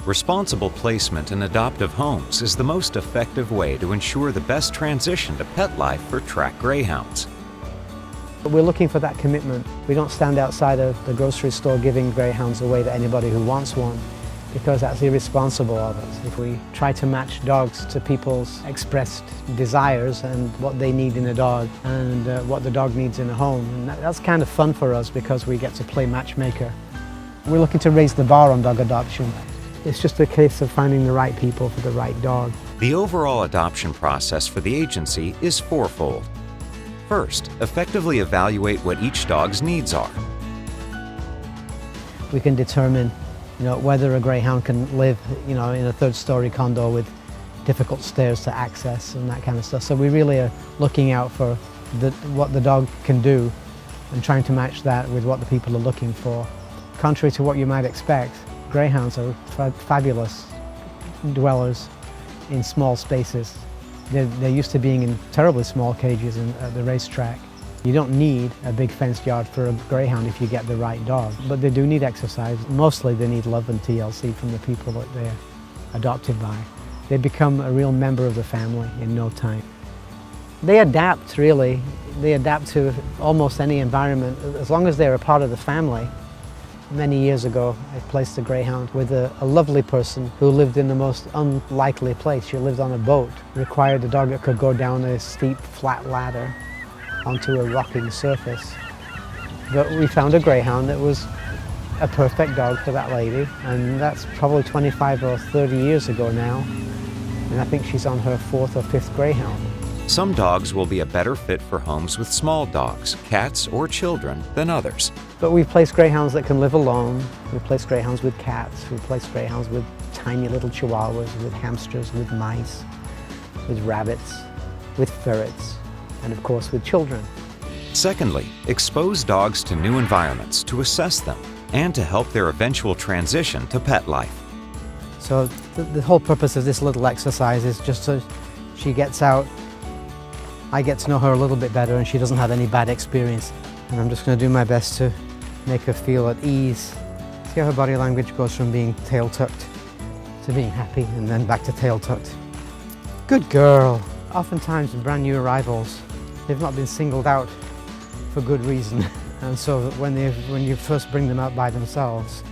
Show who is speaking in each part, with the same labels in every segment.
Speaker 1: Responsible placement in adoptive homes is the most effective way to ensure the best transition to pet life for track greyhounds.
Speaker 2: We're looking for that commitment. We don't stand outside of the grocery store giving greyhounds away to anybody who wants one, because that's irresponsible of us. If we try to match dogs to people's expressed desires and what they need in a dog and what the dog needs in a home, and that's kind of fun for us because we get to play matchmaker. We're looking to raise the bar on dog adoption. It's just a case of finding the right people for the right dog.
Speaker 1: The overall adoption process for the agency is fourfold. First, effectively evaluate what each dog's needs are.
Speaker 2: We can determine, whether a greyhound can live, in a third-story condo with difficult stairs to access and that kind of stuff. So we really are looking out for what the dog can do and trying to match that with what the people are looking for. Contrary to what you might expect, greyhounds are fabulous dwellers in small spaces. They're used to being in terribly small cages at the racetrack. You don't need a big fenced yard for a greyhound if you get the right dog, but they do need exercise. Mostly they need love and TLC from the people that they're adopted by. They become a real member of the family in no time. They adapt, really. They adapt to almost any environment as long as they're a part of the family. Many years ago, I placed a greyhound with a lovely person who lived in the most unlikely place. She lived on a boat, required a dog that could go down a steep, flat ladder onto a rocking surface. But we found a greyhound that was a perfect dog for that lady, and that's probably 25 or 30 years ago now. And I think she's on her 4th or 5th greyhound.
Speaker 1: Some dogs will be a better fit for homes with small dogs, cats, or children than others.
Speaker 2: But we've placed greyhounds that can live alone. We've placed greyhounds with cats. We've placed greyhounds with tiny little chihuahuas, with hamsters, with mice, with rabbits, with ferrets, and of course with children.
Speaker 1: Secondly, expose dogs to new environments to assess them and to help their eventual transition to pet life.
Speaker 2: So the whole purpose of this little exercise is just so she gets out, I get to know her a little bit better, and she doesn't have any bad experience. And I'm just going to do my best to make her feel at ease. See how her body language goes from being tail tucked to being happy and then back to tail tucked. Good girl. Oftentimes brand new arrivals, they've not been singled out for good reason. And so when you first bring them out by themselves,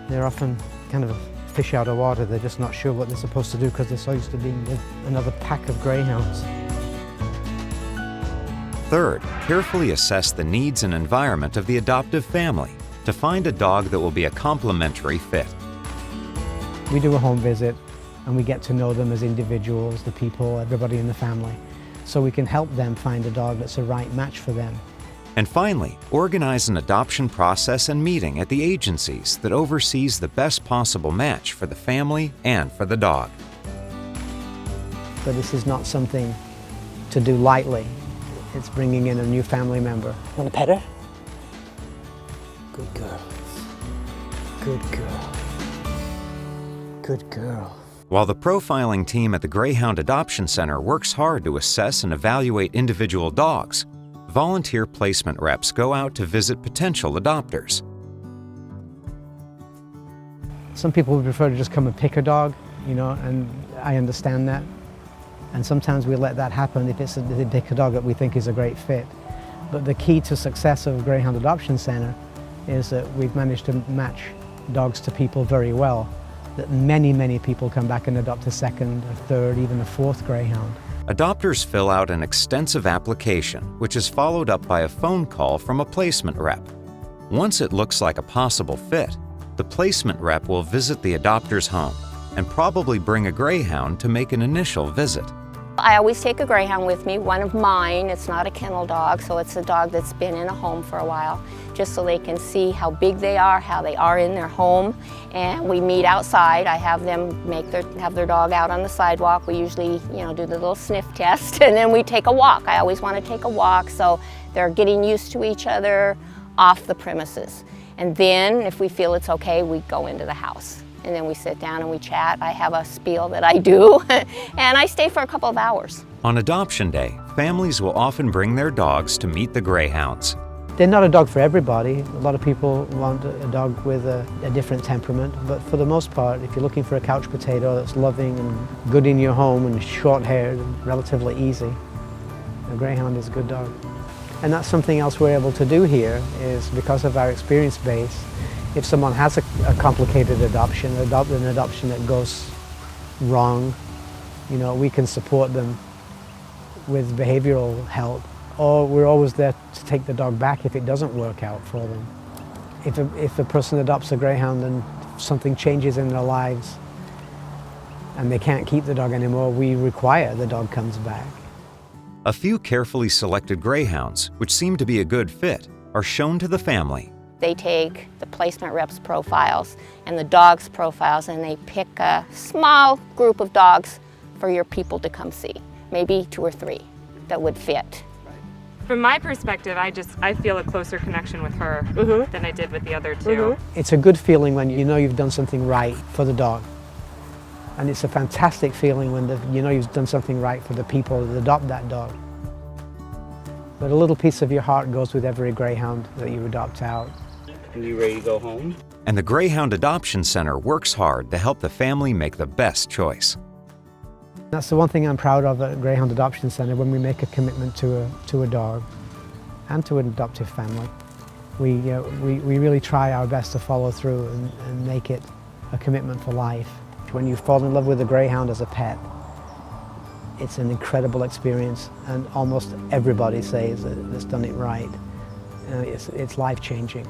Speaker 2: they're often kind of a fish out of water. They're just not sure what they're supposed to do because they're so used to being with another pack of greyhounds.
Speaker 1: Third, carefully assess the needs and environment of the adoptive family to find a dog that will be a complementary fit.
Speaker 2: We do a home visit and we get to know them as individuals, the people, everybody in the family, so we can help them find a dog that's the right match for them.
Speaker 1: And finally, organize an adoption process and meeting at the agencies that oversees the best possible match for the family and for the dog.
Speaker 2: But this is not something to do lightly. It's bringing in a new family member. Want to pet her? Good girl. Good girl. Good girl.
Speaker 1: While the profiling team at the Greyhound Adoption Center works hard to assess and evaluate individual dogs, volunteer placement reps go out to visit potential adopters.
Speaker 2: Some people would prefer to just come and pick a dog, and I understand that. And sometimes we let that happen if they pick a dog that we think is a great fit. But the key to success of Greyhound Adoption Center is that we've managed to match dogs to people very well. That many people come back and adopt a second, a third, even a 4th greyhound.
Speaker 1: Adopters fill out an extensive application, which is followed up by a phone call from a placement rep. Once it looks like a possible fit, the placement rep will visit the adopter's home and probably bring a greyhound to make an initial visit.
Speaker 3: I always take a greyhound with me, one of mine. It's not a kennel dog, so it's a dog that's been in a home for a while, just so they can see how big they are, how they are in their home. And we meet outside. I have them have their dog out on the sidewalk. We usually, do the little sniff test, and then we take a walk. I always want to take a walk, so they're getting used to each other off the premises. And then, if we feel it's okay, we go into the house. And then we sit down and we chat. I have a spiel that I do, and I stay for a couple of hours.
Speaker 1: On adoption day, families will often bring their dogs to meet the greyhounds.
Speaker 2: They're not a dog for everybody. A lot of people want a dog with a different temperament, but for the most part, if you're looking for a couch potato that's loving and good in your home and short-haired and relatively easy, a Greyhound is a good dog. And that's something else we're able to do here, is because of our experience base, if someone has a complicated adoption, an adoption that goes wrong, you know, we can support them with behavioral help, or we're always there to take the dog back if it doesn't work out for them. If a person adopts a Greyhound and something changes in their lives and they can't keep the dog anymore, we require the dog comes back.
Speaker 1: A few carefully selected Greyhounds, which seem to be a good fit, are shown to the family.
Speaker 3: They take the placement rep's profiles and the dog's profiles, and they pick a small group of dogs for your people to come see, maybe 2 or 3 that would fit.
Speaker 4: From my perspective, I feel a closer connection with her than I did with the other 2.
Speaker 2: It's a good feeling when you know you've done something right for the dog. And it's a fantastic feeling when you know you've done something right for the people that adopt that dog. But a little piece of your heart goes with every Greyhound that you adopt out.
Speaker 5: Are you ready to go home?
Speaker 1: And the Greyhound Adoption Center works hard to help the family make the best choice.
Speaker 2: That's the one thing I'm proud of at Greyhound Adoption Center, when we make a commitment to a dog and to an adoptive family. We really try our best to follow through and make it a commitment for life. When you fall in love with a Greyhound as a pet, it's an incredible experience, and almost everybody says that it's done it right. It's life-changing.